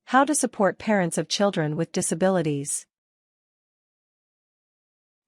How to support parents of children with disabilities.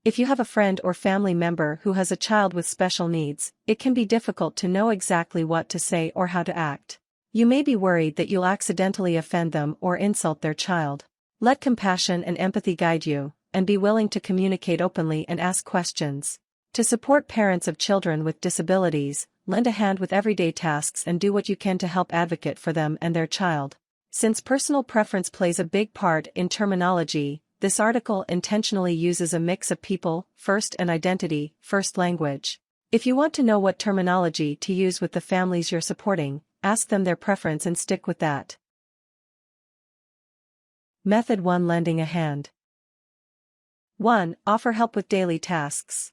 If you have a friend or family member who has a child with special needs, it can be difficult to know exactly what to say or how to act. You may be worried that you'll accidentally offend them or insult their child. Let compassion and empathy guide you, and be willing to communicate openly and ask questions. To support parents of children with disabilities, lend a hand with everyday tasks and do what you can to help advocate for them and their child. Since personal preference plays a big part in terminology, this article intentionally uses a mix of people first and identity first language. If you want to know what terminology to use with the families you're supporting, ask them their preference and stick with that. Method 1. Lending a hand. 1. Offer help with daily tasks.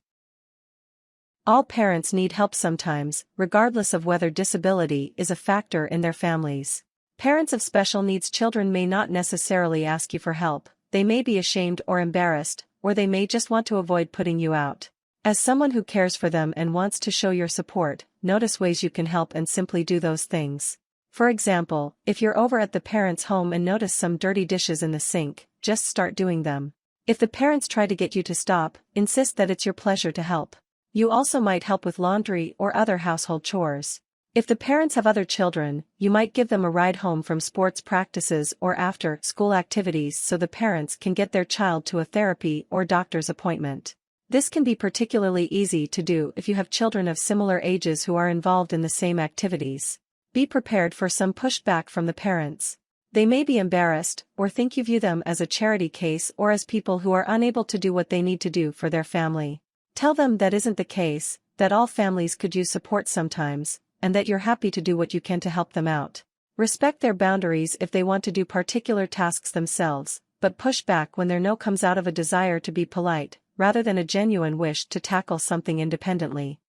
All parents need help sometimes, regardless of whether disability is a factor in their families. Parents of special needs children may not necessarily ask you for help, they may be ashamed or embarrassed, or they may just want to avoid putting you out. As someone who cares for them and wants to show your support, notice ways you can help and simply do those things. For example, if you're over at the parent's home and notice some dirty dishes in the sink, just start doing them. If the parents try to get you to stop, insist that it's your pleasure to help. You also might help with laundry or other household chores. If the parents have other children, you might give them a ride home from sports practices or after-school activities so the parents can get their child to a therapy or doctor's appointment. This can be particularly easy to do if you have children of similar ages who are involved in the same activities. Be prepared for some pushback from the parents. They may be embarrassed, or think you view them as a charity case or as people who are unable to do what they need to do for their family. Tell them that isn't the case, that all families could use support sometimes, and that you're happy to do what you can to help them out. Respect their boundaries if they want to do particular tasks themselves, but push back when their no comes out of a desire to be polite, rather than a genuine wish to tackle something independently.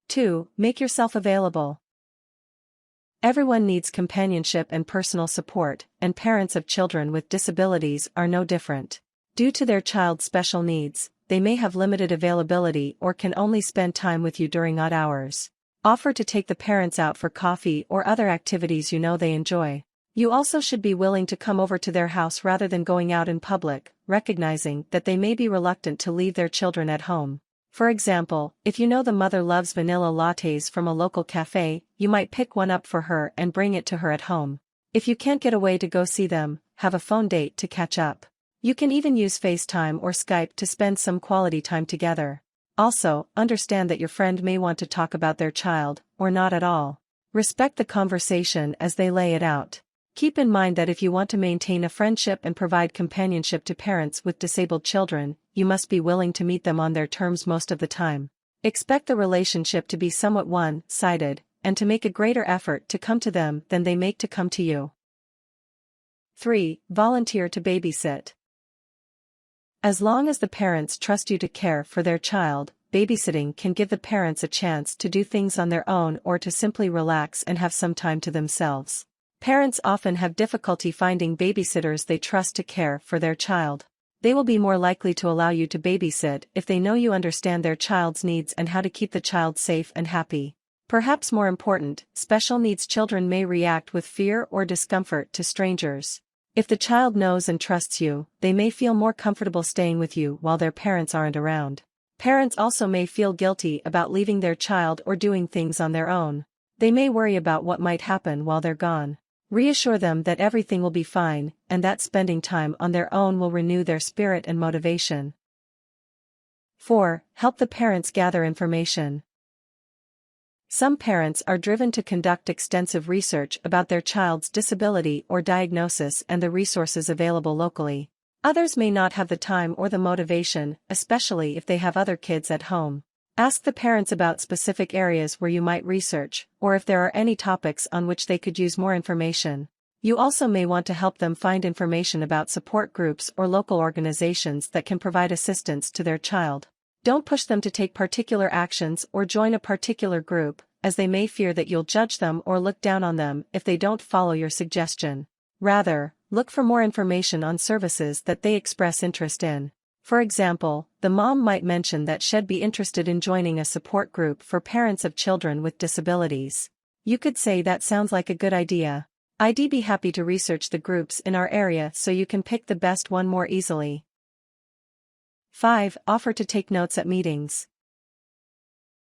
2. Make yourself available. Everyone needs companionship and personal support, and parents of children with disabilities are no different. Due to their child's special needs, they may have limited availability or can only spend time with you during odd hours. Offer to take the parents out for coffee or other activities you know they enjoy. You also should be willing to come over to their house rather than going out in public, recognizing that they may be reluctant to leave their children at home. For example, if you know the mother loves vanilla lattes from a local cafe, you might pick one up for her and bring it to her at home. If you can't get away to go see them, have a phone date to catch up. You can even use FaceTime or Skype to spend some quality time together. Also, understand that your friend may want to talk about their child, or not at all. Respect the conversation as they lay it out. Keep in mind that if you want to maintain a friendship and provide companionship to parents with disabled children, you must be willing to meet them on their terms most of the time. Expect the relationship to be somewhat one-sided, and to make a greater effort to come to them than they make to come to you. 3. Volunteer to babysit. As long as the parents trust you to care for their child, babysitting can give the parents a chance to do things on their own or to simply relax and have some time to themselves. Parents often have difficulty finding babysitters they trust to care for their child. They will be more likely to allow you to babysit if they know you understand their child's needs and how to keep the child safe and happy. Perhaps more important, special needs children may react with fear or discomfort to strangers. If the child knows and trusts you, they may feel more comfortable staying with you while their parents aren't around. Parents also may feel guilty about leaving their child or doing things on their own. They may worry about what might happen while they're gone. Reassure them that everything will be fine, and that spending time on their own will renew their spirit and motivation. 4. Help the parents gather information. Some parents are driven to conduct extensive research about their child's disability or diagnosis and the resources available locally. Others may not have the time or the motivation, especially if they have other kids at home. Ask the parents about specific areas where you might research, or if there are any topics on which they could use more information. You also may want to help them find information about support groups or local organizations that can provide assistance to their child. Don't push them to take particular actions or join a particular group, as they may fear that you'll judge them or look down on them if they don't follow your suggestion. Rather, look for more information on services that they express interest in. For example, the mom might mention that she'd be interested in joining a support group for parents of children with disabilities. You could say that sounds like a good idea. I'd be happy to research the groups in our area so you can pick the best one more easily. 5. Offer to take notes at meetings.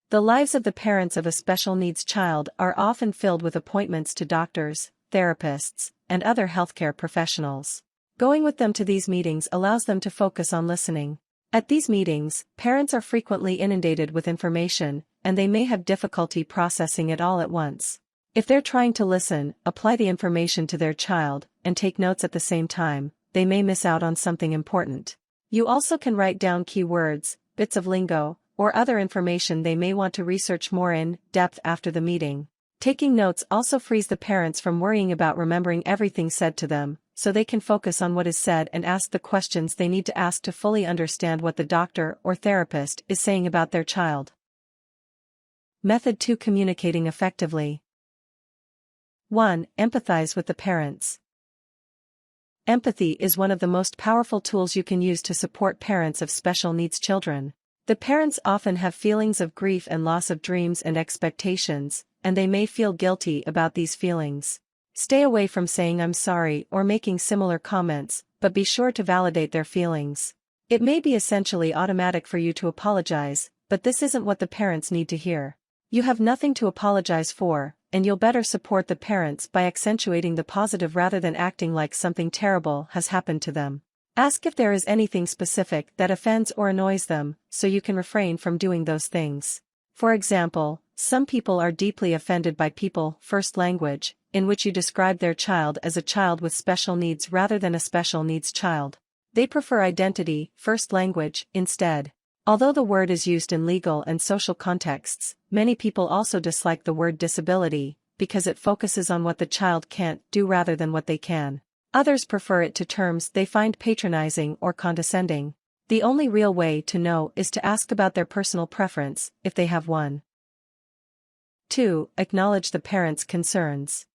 The lives of the parents of a special needs child are often filled with appointments to doctors, therapists, and other healthcare professionals. Going with them to these meetings allows them to focus on listening. At these meetings, parents are frequently inundated with information, and they may have difficulty processing it all at once. If they're trying to listen, apply the information to their child, and take notes at the same time, they may miss out on something important. You also can write down key words, bits of lingo, or other information they may want to research more in depth after the meeting. Taking notes also frees the parents from worrying about remembering everything said to them, so they can focus on what is said and ask the questions they need to ask to fully understand what the doctor or therapist is saying about their child. Method 2. Communicating effectively. 1. Empathize with the parents. Empathy is one of the most powerful tools you can use to support parents of special needs children. The parents often have feelings of grief and loss of dreams and expectations, and they may feel guilty about these feelings. Stay away from saying "I'm sorry" or making similar comments, but be sure to validate their feelings. It may be essentially automatic for you to apologize, but this isn't what the parents need to hear. You have nothing to apologize for, and you'll better support the parents by accentuating the positive rather than acting like something terrible has happened to them. Ask if there is anything specific that offends or annoys them, so you can refrain from doing those things. For example, some people are deeply offended by people first language, in which you describe their child as a child with special needs rather than a special needs child. They prefer identity first language instead. Although the word is used in legal and social contexts, many people also dislike the word disability, because it focuses on what the child can't do rather than what they can. Others prefer it to terms they find patronizing or condescending. The only real way to know is to ask about their personal preference, if they have one. 2. Acknowledge the parents' concerns.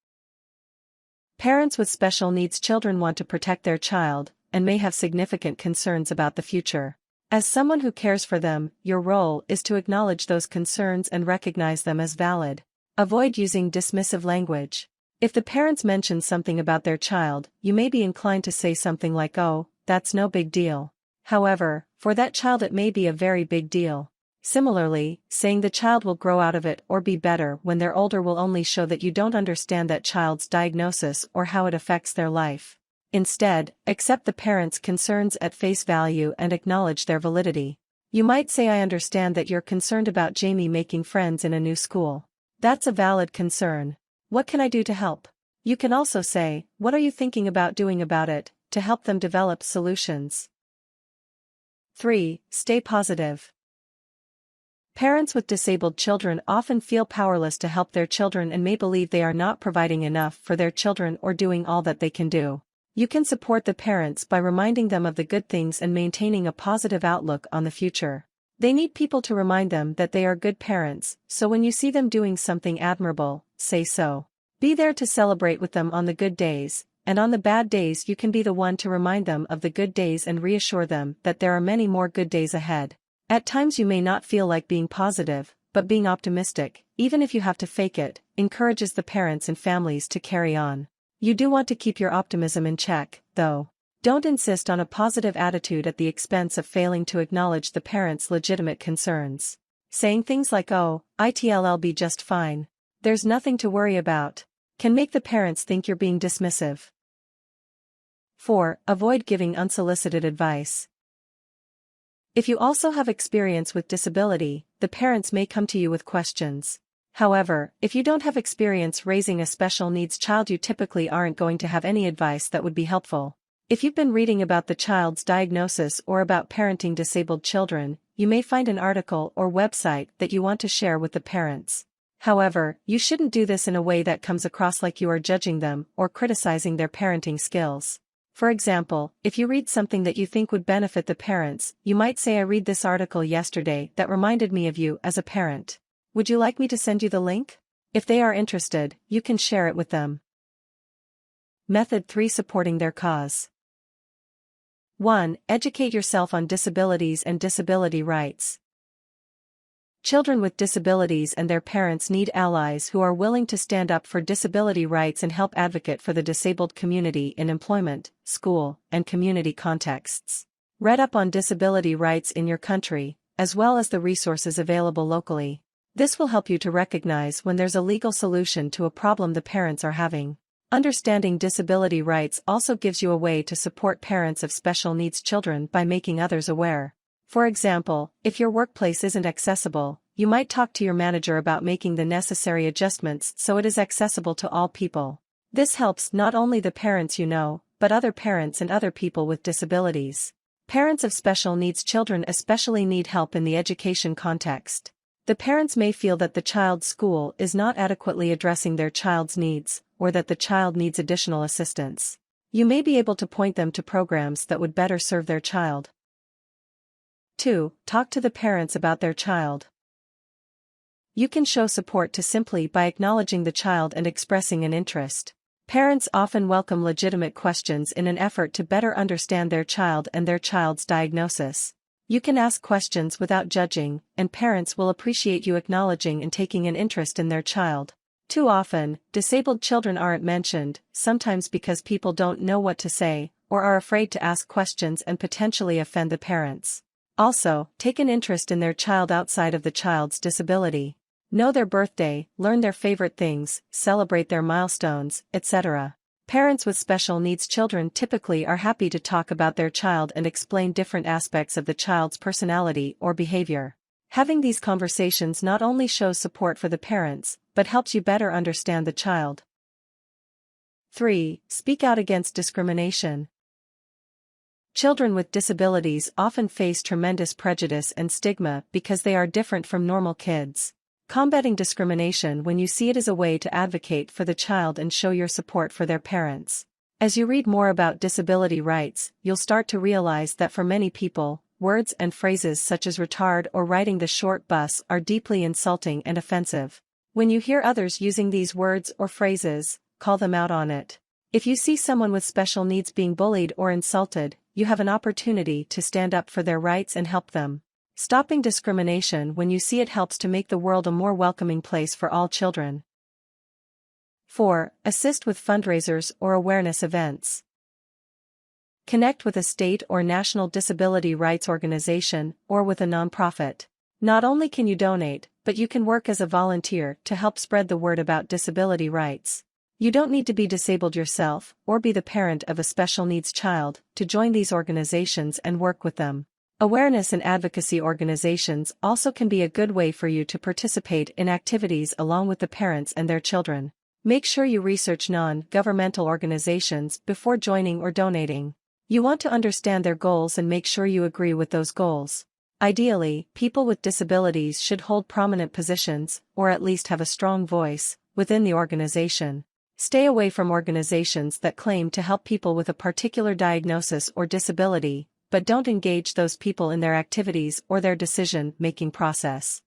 Parents with special needs children want to protect their child, and may have significant concerns about the future. As someone who cares for them, your role is to acknowledge those concerns and recognize them as valid. Avoid using dismissive language. If the parents mention something about their child, you may be inclined to say something like, "Oh, that's no big deal." However, for that child it may be a very big deal. Similarly, saying the child will grow out of it or be better when they're older will only show that you don't understand that child's diagnosis or how it affects their life. Instead, accept the parents' concerns at face value and acknowledge their validity. You might say, "I understand that you're concerned about Jamie making friends in a new school. That's a valid concern. What can I do to help?" You can also say, "What are you thinking about doing about it?" to help them develop solutions. 3. Stay positive. Parents with disabled children often feel powerless to help their children and may believe they are not providing enough for their children or doing all that they can do. You can support the parents by reminding them of the good things and maintaining a positive outlook on the future. They need people to remind them that they are good parents, so when you see them doing something admirable, say so. Be there to celebrate with them on the good days, and on the bad days you can be the one to remind them of the good days and reassure them that there are many more good days ahead. At times you may not feel like being positive, but being optimistic, even if you have to fake it, encourages the parents and families to carry on. You do want to keep your optimism in check, though. Don't insist on a positive attitude at the expense of failing to acknowledge the parents' legitimate concerns. Saying things like, "Oh, it'll be just fine. There's nothing to worry about," can make the parents think you're being dismissive. 4. Avoid giving unsolicited advice. If you also have experience with disability, the parents may come to you with questions. However, if you don't have experience raising a special needs child, you typically aren't going to have any advice that would be helpful. If you've been reading about the child's diagnosis or about parenting disabled children, you may find an article or website that you want to share with the parents. However, you shouldn't do this in a way that comes across like you are judging them or criticizing their parenting skills. For example, if you read something that you think would benefit the parents, you might say, "I read this article yesterday that reminded me of you as a parent. Would you like me to send you the link?" If they are interested, you can share it with them. Method 3. Supporting their cause. 1. Educate yourself on disabilities and disability rights. Children with disabilities and their parents need allies who are willing to stand up for disability rights and help advocate for the disabled community in employment, school, and community contexts. Read up on disability rights in your country, as well as the resources available locally. This will help you to recognize when there's a legal solution to a problem the parents are having. Understanding disability rights also gives you a way to support parents of special needs children by making others aware. For example, if your workplace isn't accessible, you might talk to your manager about making the necessary adjustments so it is accessible to all people. This helps not only the parents you know, but other parents and other people with disabilities. Parents of special needs children especially need help in the education context. The parents may feel that the child's school is not adequately addressing their child's needs, or that the child needs additional assistance. You may be able to point them to programs that would better serve their child. 2. Talk to the parents about their child. You can show support simply by acknowledging the child and expressing an interest. Parents often welcome legitimate questions in an effort to better understand their child and their child's diagnosis. You can ask questions without judging, and parents will appreciate you acknowledging and taking an interest in their child. Too often, disabled children aren't mentioned, sometimes because people don't know what to say, or are afraid to ask questions and potentially offend the parents. Also, take an interest in their child outside of the child's disability. Know their birthday, learn their favorite things, celebrate their milestones, etc. Parents with special needs children typically are happy to talk about their child and explain different aspects of the child's personality or behavior. Having these conversations not only shows support for the parents, but helps you better understand the child. 3. Speak out against discrimination. Children with disabilities often face tremendous prejudice and stigma because they are different from normal kids. Combating discrimination when you see it is a way to advocate for the child and show your support for their parents. As you read more about disability rights, you'll start to realize that for many people, words and phrases such as retard or riding the short bus are deeply insulting and offensive. When you hear others using these words or phrases, call them out on it. If you see someone with special needs being bullied or insulted, you have an opportunity to stand up for their rights and help them. Stopping discrimination when you see it helps to make the world a more welcoming place for all children. 4. Assist with fundraisers or awareness events. Connect with a state or national disability rights organization, or with a nonprofit. Not only can you donate, but you can work as a volunteer to help spread the word about disability rights. You don't need to be disabled yourself, or be the parent of a special needs child, to join these organizations and work with them. Awareness and advocacy organizations also can be a good way for you to participate in activities along with the parents and their children. Make sure you research non-governmental organizations before joining or donating. You want to understand their goals and make sure you agree with those goals. Ideally, people with disabilities should hold prominent positions, or at least have a strong voice, within the organization. Stay away from organizations that claim to help people with a particular diagnosis or disability, but don't engage those people in their activities or their decision-making process.